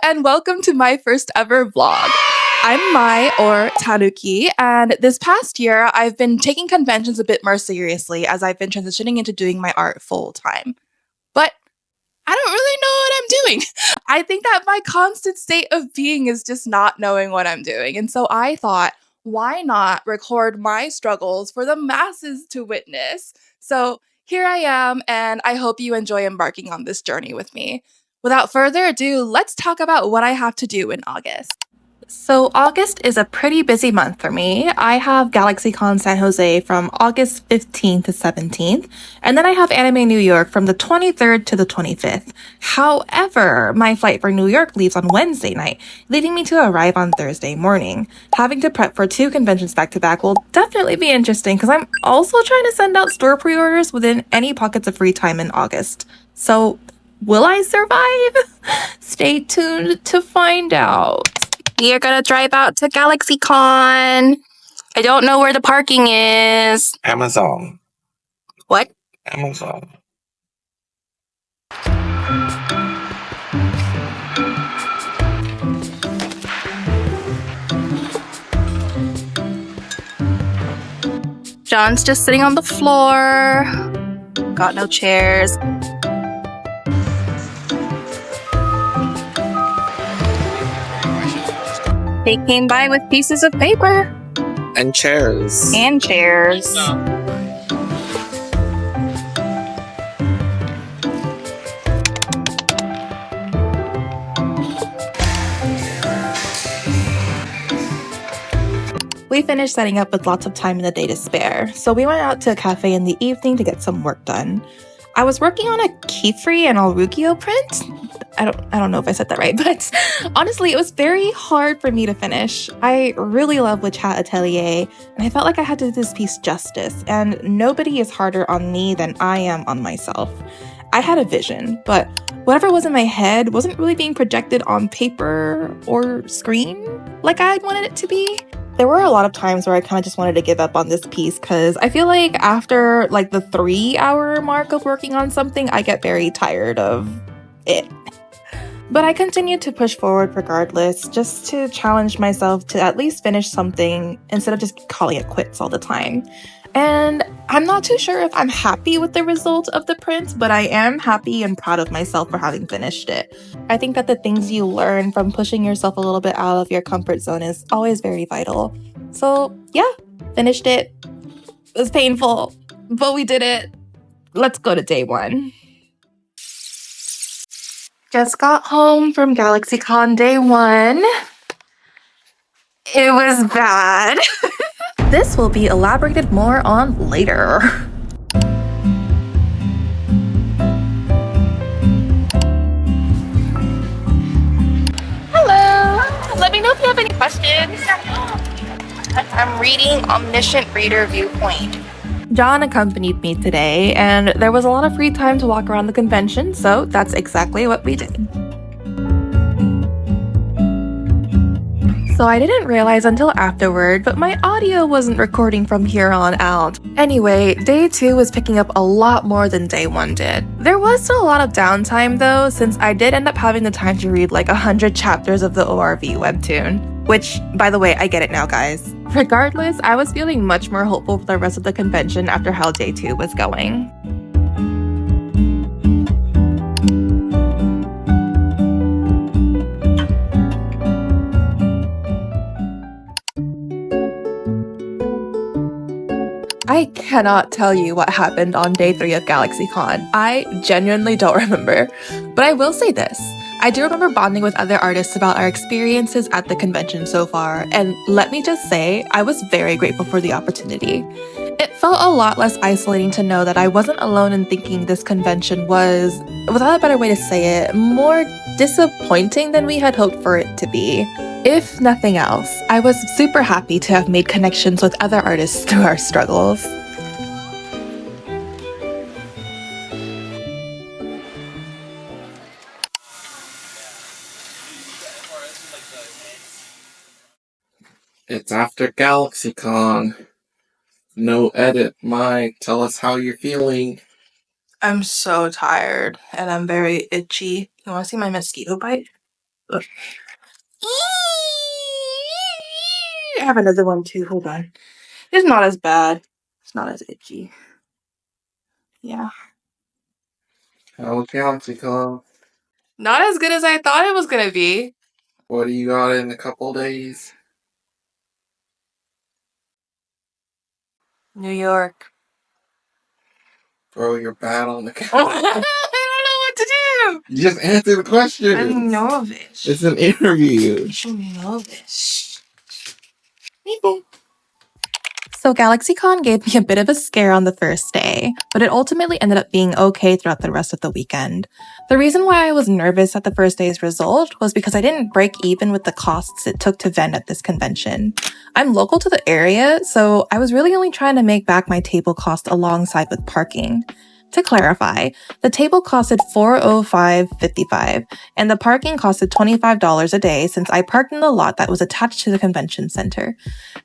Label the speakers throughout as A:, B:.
A: and welcome to my first ever vlog. I'm Mai, or Tanuki, and this past year I've been taking conventions a bit more seriously as I've been transitioning into doing my art full time. But I don't really know what I'm doing. I think that my constant state of being is just not knowing what I'm doing, and so I thought, why not record my struggles for the masses to witness? So here I am, and I hope you enjoy embarking on this journey with me. Without further ado, let's talk about what I have to do in August. So August is a pretty busy month for me. I have GalaxyCon San Jose from August 15th to 17th, and then I have Anime New York from the 23rd to the 25th. However, my flight for New York leaves on Wednesday night, leaving me to arrive on Thursday morning. Having to prep for 2 conventions back to back will definitely be interesting because I'm also trying to send out store pre-orders within any pockets of free time in August. So will I survive? Stay tuned to find out. We are gonna drive out to GalaxyCon. I don't know where the parking is.
B: Amazon.
A: What?
B: Amazon.
A: John's just sitting on the floor. Got no chairs. They came by with pieces of paper.
B: And chairs.
A: And chairs. We finished setting up with lots of time in the day to spare, so we went out to a cafe in the evening to get some work done. I was working on a Keyfree and Alrugio print. I don't know if I said that right, but honestly, it was very hard for me to finish. I really love Witchat Atelier, and I felt like I had to do this piece justice, and nobody is harder on me than I am on myself. I had a vision, but whatever was in my head wasn't really being projected on paper or screen like I'd wanted it to be. There were a lot of times where I kind of just wanted to give up on this piece because I feel like after like the 3-hour mark of working on something, I get very tired of it. But I continued to push forward regardless, just to challenge myself to at least finish something instead of just calling it quits all the time. And I'm not too sure if I'm happy with the result of the print, but I am happy and proud of myself for having finished it. I think that the things you learn from pushing yourself a little bit out of your comfort zone is always very vital. So yeah, finished it. It was painful, but we did it. Let's go to day 1. Just got home from GalaxyCon day 1. It was bad. This will be elaborated more on later. Hello! Let me know if you have any questions. I'm reading Omniscient Reader Viewpoint. John accompanied me today, and there was a lot of free time to walk around the convention, so that's exactly what we did. So I didn't realize until afterward, but my audio wasn't recording from here on out. Anyway, day 2 was picking up a lot more than day 1 did. There was still a lot of downtime though, since I did end up having the time to read like 100 chapters of the ORV webtoon. Which, by the way, I get it now, guys. Regardless, I was feeling much more hopeful for the rest of the convention after how day 2 was going. I cannot tell you what happened on day 3 of GalaxyCon. I genuinely don't remember. But I will say this. I do remember bonding with other artists about our experiences at the convention so far, and let me just say, I was very grateful for the opportunity. It felt a lot less isolating to know that I wasn't alone in thinking this convention was, without a better way to say it, more disappointing than we had hoped for it to be. If nothing else, I was super happy to have made connections with other artists through our struggles.
B: It's after GalaxyCon. No edit, Mike. Tell us how you're feeling.
A: I'm so tired and I'm very itchy. You want to see my mosquito bite? I have another one too. Hold on. It's not as bad. It's not as itchy. Yeah.
B: How was GalaxyCon?
A: Not as good as I thought it was gonna be.
B: What do you got in a couple days?
A: New York.
B: Throw your bat on the
A: I
B: counter.
A: don't know what to do.
B: You just answer the question.
A: I'm nervous.
B: It's an interview.
A: I'm nervous. So GalaxyCon gave me a bit of a scare on the first day, but it ultimately ended up being okay throughout the rest of the weekend. The reason why I was nervous at the first day's result was because I didn't break even with the costs it took to vend at this convention. I'm local to the area, so I was really only trying to make back my table cost alongside with parking. To clarify, the table costed $405.55, and the parking costed $25 a day since I parked in the lot that was attached to the convention center.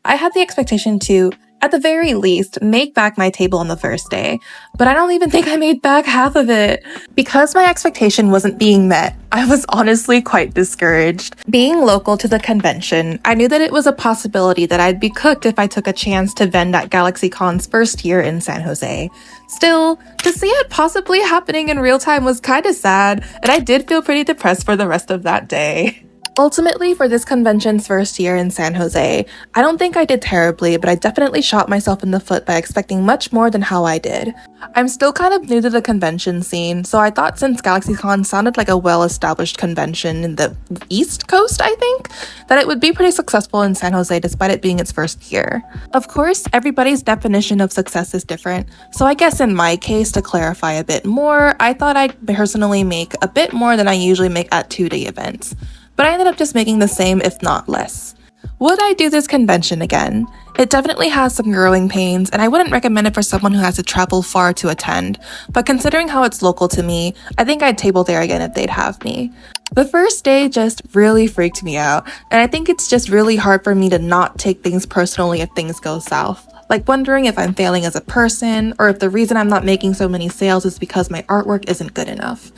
A: I had the expectation to, at the very least, make back my table on the first day, but I don't even think I made back half of it. Because my expectation wasn't being met, I was honestly quite discouraged. Being local to the convention, I knew that it was a possibility that I'd be cooked if I took a chance to vend at GalaxyCon's first year in San Jose. Still, to see it possibly happening in real time was kinda sad, and I did feel pretty depressed for the rest of that day. Ultimately, for this convention's first year in San Jose, I don't think I did terribly, but I definitely shot myself in the foot by expecting much more than how I did. I'm still kind of new to the convention scene, so I thought since GalaxyCon sounded like a well-established convention in the East Coast, I think, that it would be pretty successful in San Jose despite it being its first year. Of course, everybody's definition of success is different, so I guess in my case, to clarify a bit more, I thought I'd personally make a bit more than I usually make at two-day events. But I ended up just making the same, if not less. Would I do this convention again? It definitely has some growing pains, and I wouldn't recommend it for someone who has to travel far to attend, but considering how it's local to me, I think I'd table there again if they'd have me. The first day just really freaked me out, and I think it's just really hard for me to not take things personally if things go south. Like wondering if I'm failing as a person, or if the reason I'm not making so many sales is because my artwork isn't good enough.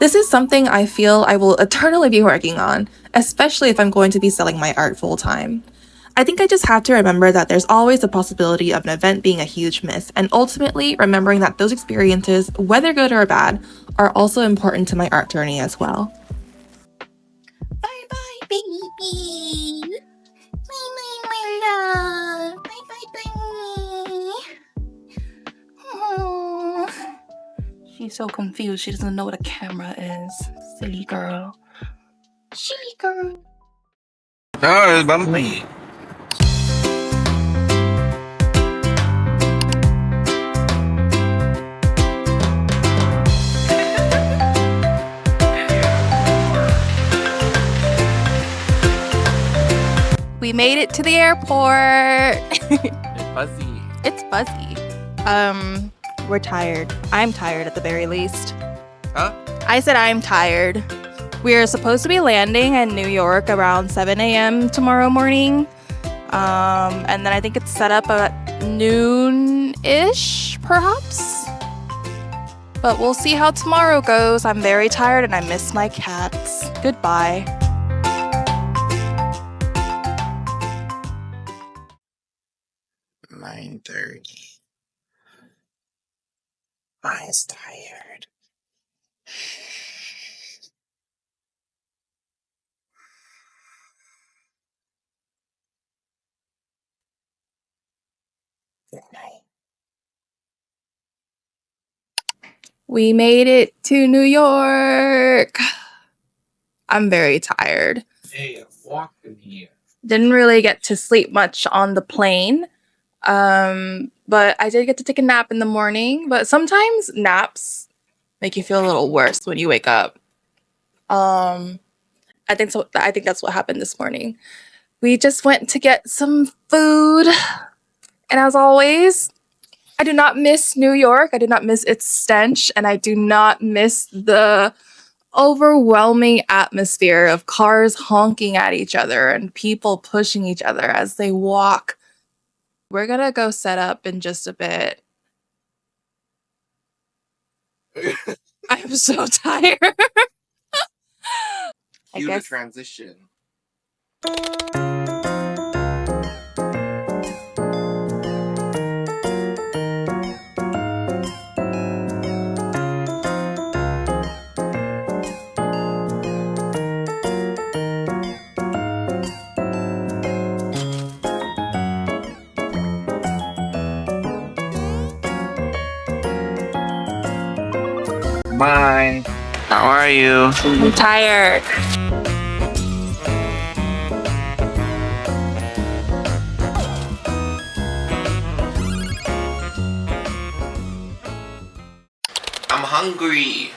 A: This is something I feel I will eternally be working on, especially if I'm going to be selling my art full time. I think I just have to remember that there's always the possibility of an event being a huge miss, and ultimately remembering that those experiences, whether good or bad, are also important to my art journey as well. Bye bye, baby! Bye bye, my love! Bye bye, bye! Oh. She's so confused. She doesn't know what a camera is. Silly girl. Silly girl.
B: No, it's bumpy.
A: We made it to the airport.
B: It's fuzzy.
A: It's fuzzy. We're tired. I'm tired at the very least.
B: Huh?
A: I said I'm tired. We're supposed to be landing in New York around 7 a.m. tomorrow morning. And then I think it's set up at noon-ish, perhaps? But we'll see how tomorrow goes. I'm very tired and I miss my cats. Goodbye.
B: $9:30. Mine's tired. Good night.
A: We made it to New York. I'm very tired.
B: Hey, I walked in here.
A: Didn't really get to sleep much on the plane. But I did get to take a nap in the morning. But sometimes naps make you feel a little worse when you wake up. I think so. I think that's what happened this morning. We just went to get some food. And as always, I do not miss New York. I do not miss its stench. And I do not miss the overwhelming atmosphere of cars honking at each other and people pushing each other as they walk. We're gonna go set up in just a bit. I'm so tired.
B: Cue the
A: guess.
B: transition. Bye. How are you?
A: I'm tired.
B: I'm hungry.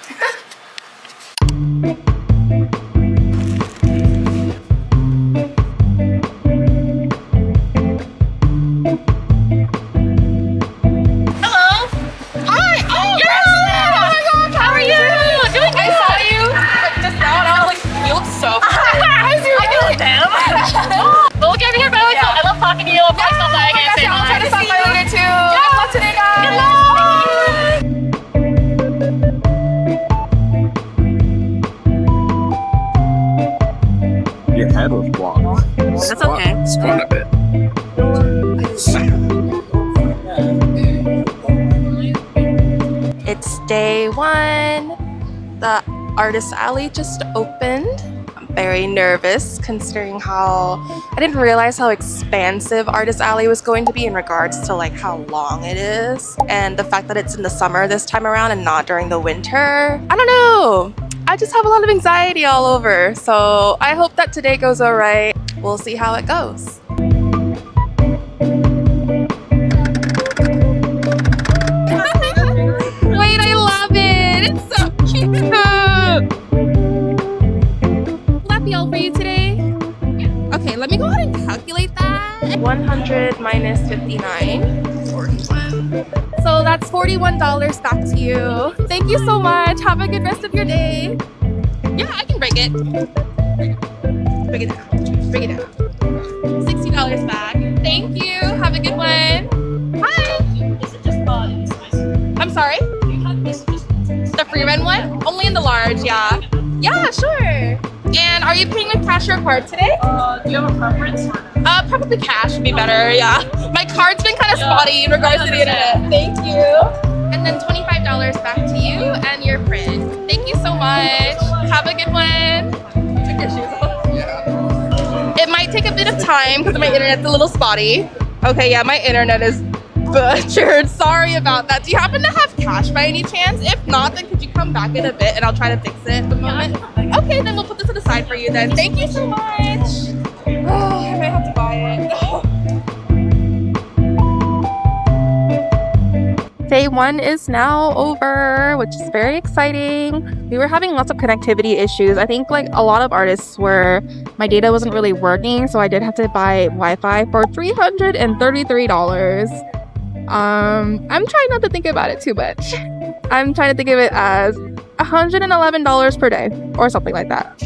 B: Your head was blocked.
A: That's okay.
B: Squat a bit.
A: It's day 1. The artist alley just opened. I'm very nervous considering how I didn't realize how expansive artist alley was going to be in regards to like how long it is, and the fact that it's in the summer this time around and not during the winter. I don't know. I just have a lot of anxiety all over. So I hope that today goes all right. We'll see how it goes. Wait, I love it. It's so cute. Will that be all for you today? Yeah. Okay, let me go ahead and calculate that. 100 minus 59. 41. So that's $41 back to you. Thank you so much. Have a good rest of your day. Yeah, I can break it. Break it down. Break it down. $60 back. Thank you. Have a good one. Hi. I'm sorry? The Freeman one? Only in the large, yeah. Yeah, sure. And are you paying with cash or card today?
C: Do you have a preference?
A: Probably cash would be better, yeah. My card's been kind of spotty in regards to the internet. Thank you. And then $25 back to you and your friend. Thank you so much. Have a good one. Took your shoes off?
B: Yeah.
A: It might take a bit of time because my internet's a little spotty. Okay, yeah, my internet is butchered. Sorry about that. Do you happen to have cash by any chance? If not, then could you come back in a bit and I'll try to fix it at the moment? Okay, then we'll put this to the side for you then. Thank you so much. Oh, I might have to buy it. Day 1 is now over, which is very exciting. We were having lots of connectivity issues. I think like a lot of artists were, my data wasn't really working, so I did have to buy Wi-Fi for $333. I'm trying not to think about it too much. I'm trying to think of it as $111 per day or something like that.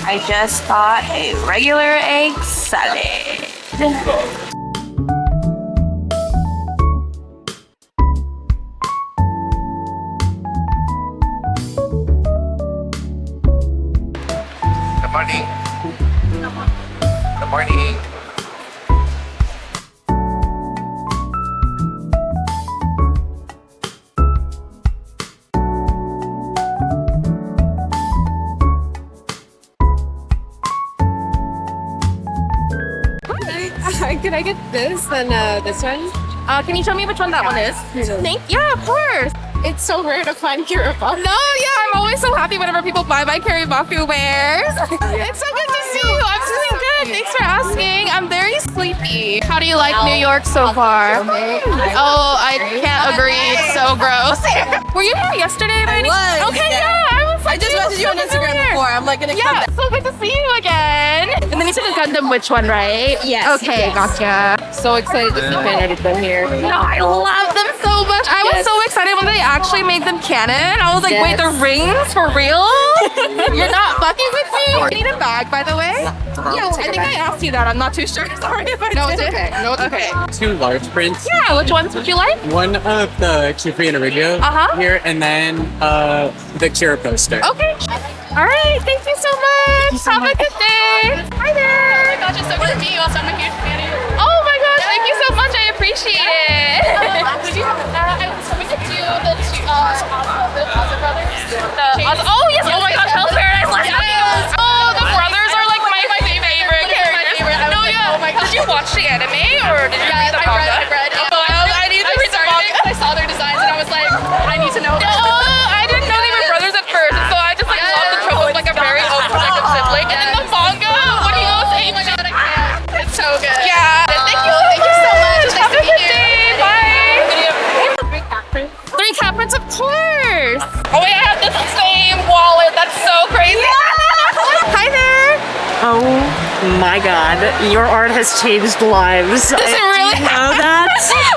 A: I just got a regular egg salad.
B: Good morning. Good morning.
C: Can I get this and this one?
A: Can you show me which one that one is? Yeah, of course.
C: It's so rare to find Kiribaku.
A: No, yeah, I'm always so happy whenever people buy my Karibaku wares. It's so good to see you. I'm doing good. Thanks for asking. I'm very sleepy. How do you like New York so far? Oh, I can't agree. It's so gross. Were you here yesterday, Rainy?
D: I was.
A: Okay,
D: Yeah.
A: yeah.
D: I just messaged you on Instagram before. I'm like gonna come
A: Yeah,
D: back.
A: so good to see you again. And then you said the Gundam Witch one, right?
D: Yes,
A: Okay,
D: yes.
A: gotcha.
C: So excited to see fan edition here.
A: No, I love them so much. I was so excited when they actually made them canon. I was like, wait,
C: Yes.
A: the rings for real? You're not fucking with me? Do you need a bag, by the way?
C: Yeah,
A: I think I asked you that. I'm not too sure. Sorry if I
C: No,
A: did.
C: it's okay. No, it's okay.
E: 2 large prints.
A: Yeah, which ones would you like?
E: One of the Cuprian Origo here, and then the Kira poster.
A: Okay. All right. Thank you so much. Have a good day. Hi there.
C: Oh my gosh, it's so good to meet you. Also, I'm a huge fan of yours.
A: Oh my gosh. Thank you so much. I appreciate it.
C: Would you I was hoping to do the Ozzy Brothers.
A: Oh yes. Oh my gosh. Hell's Paradise.
C: Yes.
A: Oh, the brothers are like my favorite characters. No, yeah.
C: Oh my gosh.
A: Did you watch the anime or did you read the manga?
C: I read.
A: I need to read the manga.
C: I saw their designs and I was like, I need to know.
A: I didn't know they were brothers at first, and so I just like love the trope of like a very overprotective sibling. And then the manga when he goes
C: Oh my god, I can't. It's so good.
A: yeah. Thank you. Thank you so much. Have a good day. Bye. 3 cat prints, of course. Oh wait, I have the same wallet. That's so crazy. Hi there.
F: Oh my god, your art has changed lives.
A: Does it really?
F: Do you know that?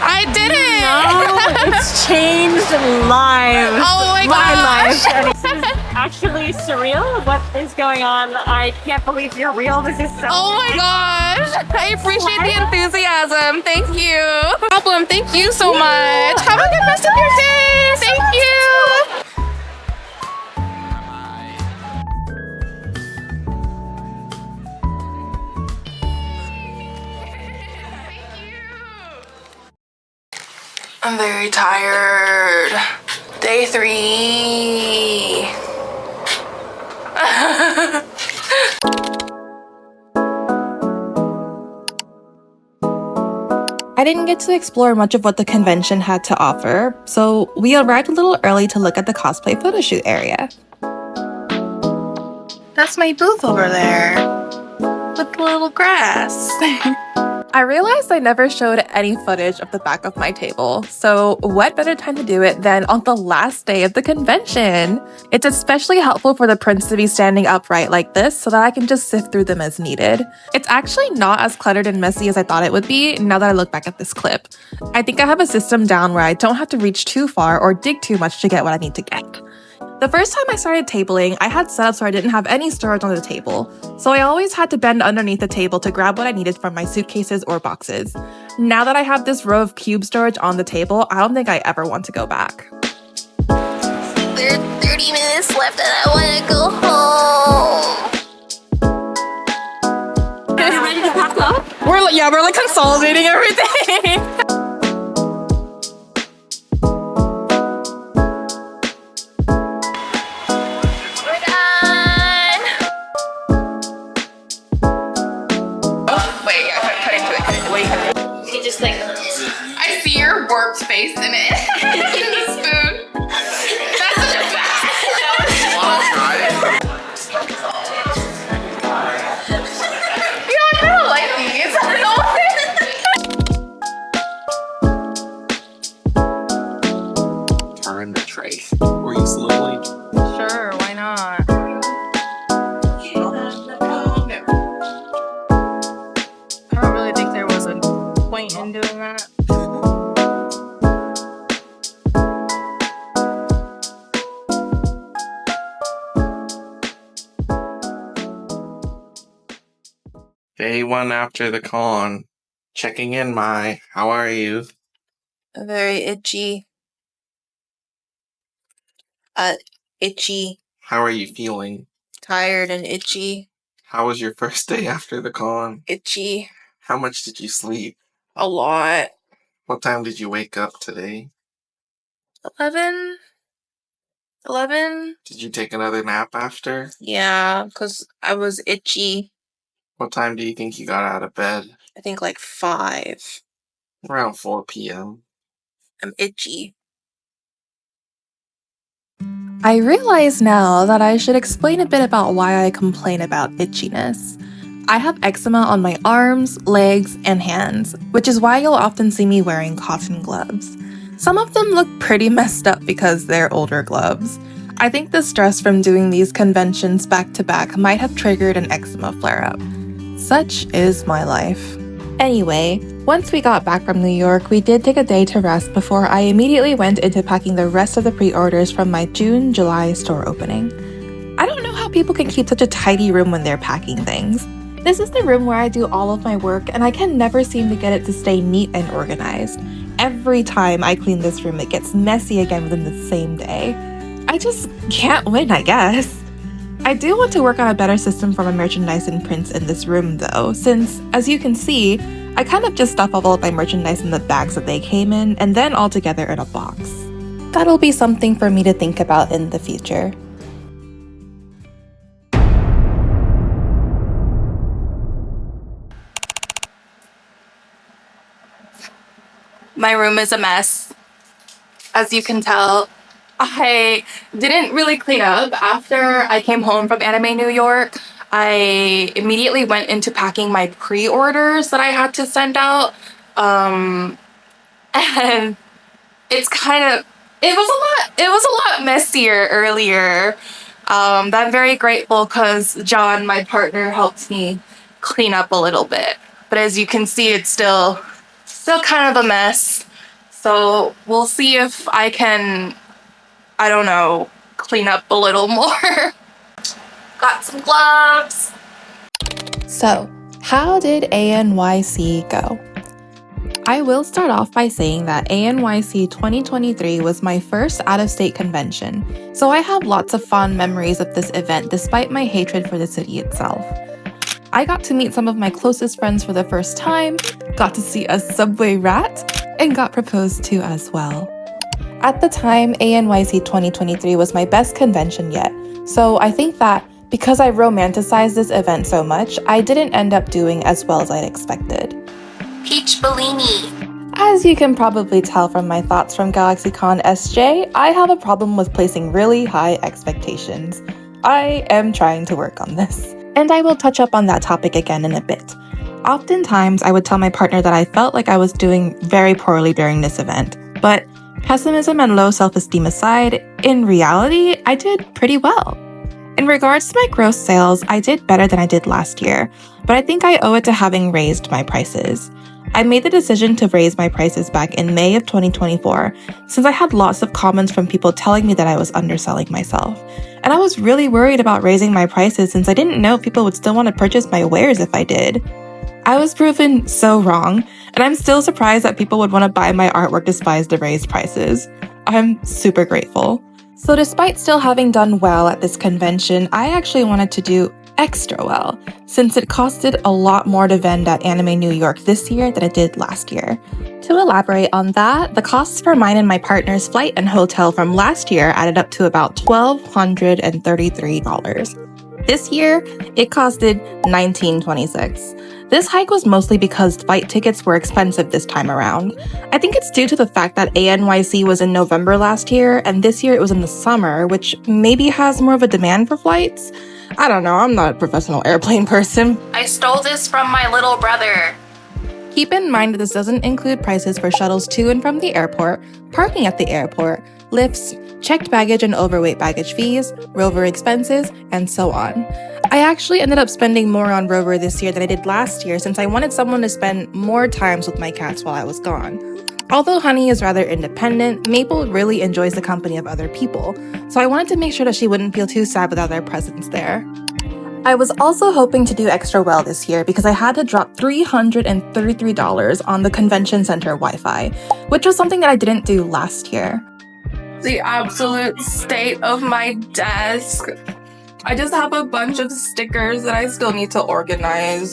A: I didn't.
F: No, it's changed lives.
A: Oh my
F: My
A: gosh.
F: life. This is actually surreal. What is going on? I can't believe you're real. This is so.
A: Oh my gosh. I appreciate the enthusiasm. Thank you. No problem. Thank you so much. Have a good rest of your day. Thank you. I'm very tired. Day 3. I didn't get to explore much of what the convention had to offer, so we arrived a little early to look at the cosplay photoshoot area. That's my booth over there, with the little grass. I realized I never showed any footage of the back of my table, so what better time to do it than on the last day of the convention? It's especially helpful for the prints to be standing upright like this so that I can just sift through them as needed. It's actually not as cluttered and messy as I thought it would be now that I look back at this clip. I think I have a system down where I don't have to reach too far or dig too much to get what I need to get. The first time I started tabling, I had set up so I didn't have any storage on the table, so I always had to bend underneath the table to grab what I needed from my suitcases or boxes. Now that I have this row of cube storage on the table, I don't think I ever want to go back.
G: There's 30 minutes left and I want to go home.
F: Are you ready to pack up?
A: We're like consolidating everything. I see your warped face in it. In the spoon. That's such a bad. You know, I kind of like these.
B: Turn the tray. Were you slowly?
A: Sure, why not? I don't really think there was a point in doing that.
B: Day 1 after the con. Checking in, Mai. How are you?
G: Very itchy. Itchy.
B: How are you feeling?
G: Tired and itchy.
B: How was your first day after the con?
G: Itchy.
B: How much did you sleep?
G: A lot.
B: What time did you wake up today?
G: 11?
B: Did you take another nap after?
G: Yeah, because I was itchy.
B: What time do you think you got out of bed?
G: I think like 5.
B: Around 4 p.m.
G: I'm itchy.
A: I realize now that I should explain a bit about why I complain about itchiness. I have eczema on my arms, legs, and hands, which is why you'll often see me wearing cotton gloves. Some of them look pretty messed up because they're older gloves. I think the stress from doing these conventions back to back might have triggered an eczema flare-up. Such is my life. Anyway, once we got back from New York, we did take a day to rest before I immediately went into packing the rest of the pre-orders from my June-July store opening. I don't know how people can keep such a tidy room when they're packing things. This is the room where I do all of my work, and I can never seem to get it to stay neat and organized. Every time I clean this room, it gets messy again within the same day. I just can't win, I guess. I do want to work on a better system for my merchandise and prints in this room though, since, as you can see, I kind of just stuff all of my merchandise in the bags that they came in and then all together in a box. That'll be something for me to think about in the future.
C: My room is a mess. As you can tell, I didn't really clean up after I came home from Anime New York. I immediately went into packing my pre-orders that I had to send out. And it was a lot messier earlier. I'm very grateful because John, my partner, helped me clean up a little bit. But as you can see, it's still kind of a mess. So we'll see if I can, I don't know, clean up a little more. Got some gloves.
A: So, how did ANYC go? I will start off by saying that ANYC 2023 was my first out-of-state convention, so I have lots of fond memories of this event despite my hatred for the city itself. I got to meet some of my closest friends for the first time, got to see a subway rat, and got proposed to as well. At the time, ANYC 2023 was my best convention yet, so I think that because I romanticized this event so much, I didn't end up doing as well as I'd expected.
G: Peach Bellini.
A: As you can probably tell from my thoughts from GalaxyCon SJ, I have a problem with placing really high expectations. I am trying to work on this. And I will touch up on that topic again in a bit. Oftentimes, I would tell my partner that I felt like I was doing very poorly during this event, but pessimism and low self-esteem aside, in reality, I did pretty well. In regards to my gross sales, I did better than I did last year, but I think I owe it to having raised my prices. I made the decision to raise my prices back in May of 2024, since I had lots of comments from people telling me that I was underselling myself. And I was really worried about raising my prices since I didn't know if people would still want to purchase my wares if I did. I was proven so wrong, and I'm still surprised that people would want to buy my artwork despite the raised prices. I'm super grateful. So despite still having done well at this convention, I actually wanted to do extra well, since it costed a lot more to vend at Anime New York this year than it did last year. To elaborate on that, the costs for mine and my partner's flight and hotel from last year added up to about $1,233. This year, it costed $1,926. This hike was mostly because flight tickets were expensive this time around. I think it's due to the fact that ANYC was in November last year, and this year it was in the summer, which maybe has more of a demand for flights? I don't know, I'm not a professional airplane person.
C: I stole this from my little brother.
A: Keep in mind that this doesn't include prices for shuttles to and from the airport, parking at the airport, lifts, checked baggage and overweight baggage fees, rover expenses, and so on. I actually ended up spending more on Rover this year than I did last year since I wanted someone to spend more times with my cats while I was gone. Although Honey is rather independent, Maple really enjoys the company of other people, so I wanted to make sure that she wouldn't feel too sad without their presence there. I was also hoping to do extra well this year because I had to drop $333 on the convention center Wi-Fi, which was something that I didn't do last year.
C: The absolute state of my desk. I just have a bunch of stickers that I still need to organize.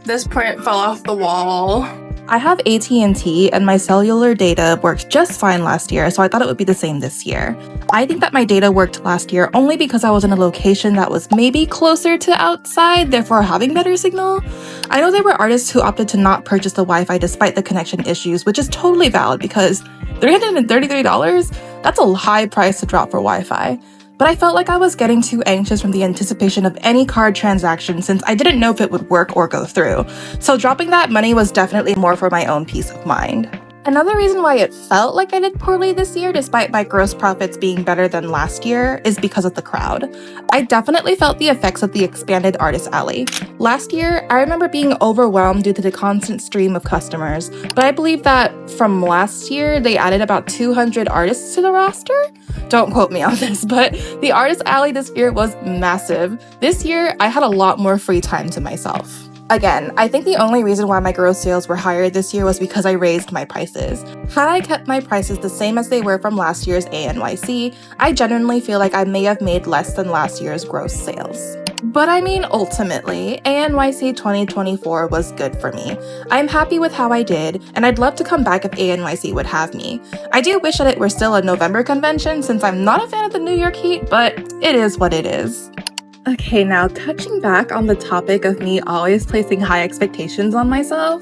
C: This print fell off the wall.
A: I have AT&T and my cellular data worked just fine last year, so I thought it would be the same this year. I think that my data worked last year only because I was in a location that was maybe closer to outside, therefore having better signal. I know there were artists who opted to not purchase the Wi-Fi despite the connection issues, which is totally valid because $333? That's a high price to drop for Wi-Fi. But I felt like I was getting too anxious from the anticipation of any card transaction since I didn't know if it would work or go through. So dropping that money was definitely more for my own peace of mind. Another reason why it felt like I did poorly this year, despite my gross profits being better than last year, is because of the crowd. I definitely felt the effects of the expanded artist alley. Last year, I remember being overwhelmed due to the constant stream of customers, but I believe that from last year, they added about 200 artists to the roster? Don't quote me on this, but the artist alley this year was massive. This year, I had a lot more free time to myself. Again, I think the only reason why my gross sales were higher this year was because I raised my prices. Had I kept my prices the same as they were from last year's ANYC, I genuinely feel like I may have made less than last year's gross sales. But I mean, ultimately, ANYC 2024 was good for me. I'm happy with how I did, and I'd love to come back if ANYC would have me. I do wish that it were still a November convention since I'm not a fan of the New York heat, but it is what it is. Okay, now touching back on the topic of me always placing high expectations on myself,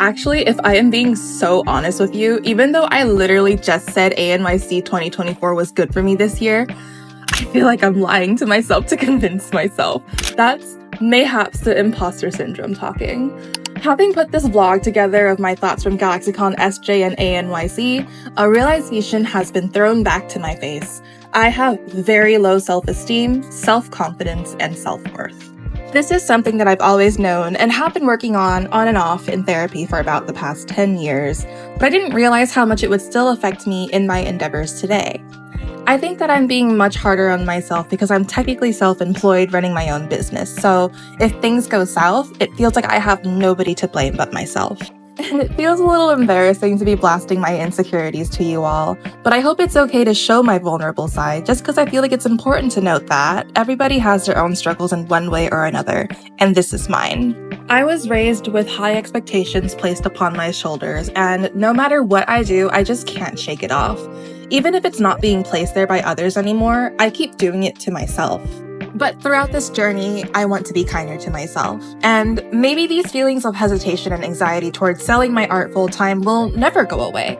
A: actually, if I am being so honest with you, even though I literally just said ANYC 2024 was good for me this year, I feel like I'm lying to myself to convince myself. That's mayhaps the imposter syndrome talking. Having put this vlog together of my thoughts from GalaxyCon SJ and ANYC, a realization has been thrown back to my face. I have very low self-esteem, self-confidence, and self-worth. This is something that I've always known and have been working on and off in therapy for about the past 10 years, but I didn't realize how much it would still affect me in my endeavors today. I think that I'm being much harder on myself because I'm technically self-employed running my own business, so if things go south, it feels like I have nobody to blame but myself. And it feels a little embarrassing to be blasting my insecurities to you all, but I hope it's okay to show my vulnerable side just because I feel like it's important to note that everybody has their own struggles in one way or another, and this is mine. I was raised with high expectations placed upon my shoulders, and no matter what I do, I just can't shake it off. Even if it's not being placed there by others anymore, I keep doing it to myself. But throughout this journey, I want to be kinder to myself. And maybe these feelings of hesitation and anxiety towards selling my art full-time will never go away.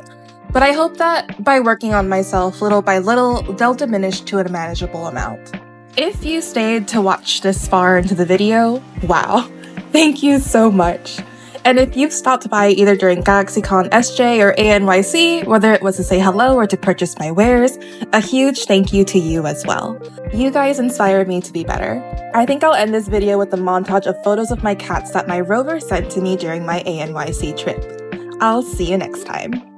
A: But I hope that by working on myself little by little, they'll diminish to a manageable amount. If you stayed to watch this far into the video, wow, thank you so much. And if you've stopped by either during GalaxyCon SJ or ANYC, whether it was to say hello or to purchase my wares, a huge thank you to you as well. You guys inspire me to be better. I think I'll end this video with a montage of photos of my cats that my rover sent to me during my ANYC trip. I'll see you next time.